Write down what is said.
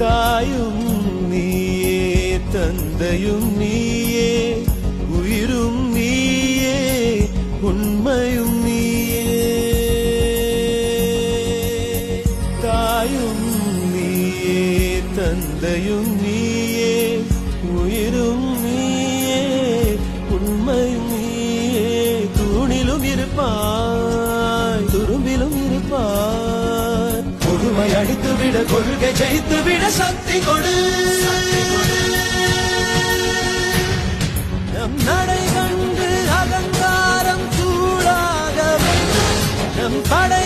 தாயும் நீயே தந்தையும் நீயே உயிரும் நீயே உண்மையும் நீயே தாயும் நீயே தந்தையும் நீயே உயிரும் நீயே உண்மையும் நீயே தூணிலும் இருப்பாய் துரும்பிலும் இருப்பாய் கொடுமை அடித்துவிட கொள்கை ஜெயித்துவிட சக்தி கொடு நம் நடை கண்டு அகங்காரம் சூடாக நம் படை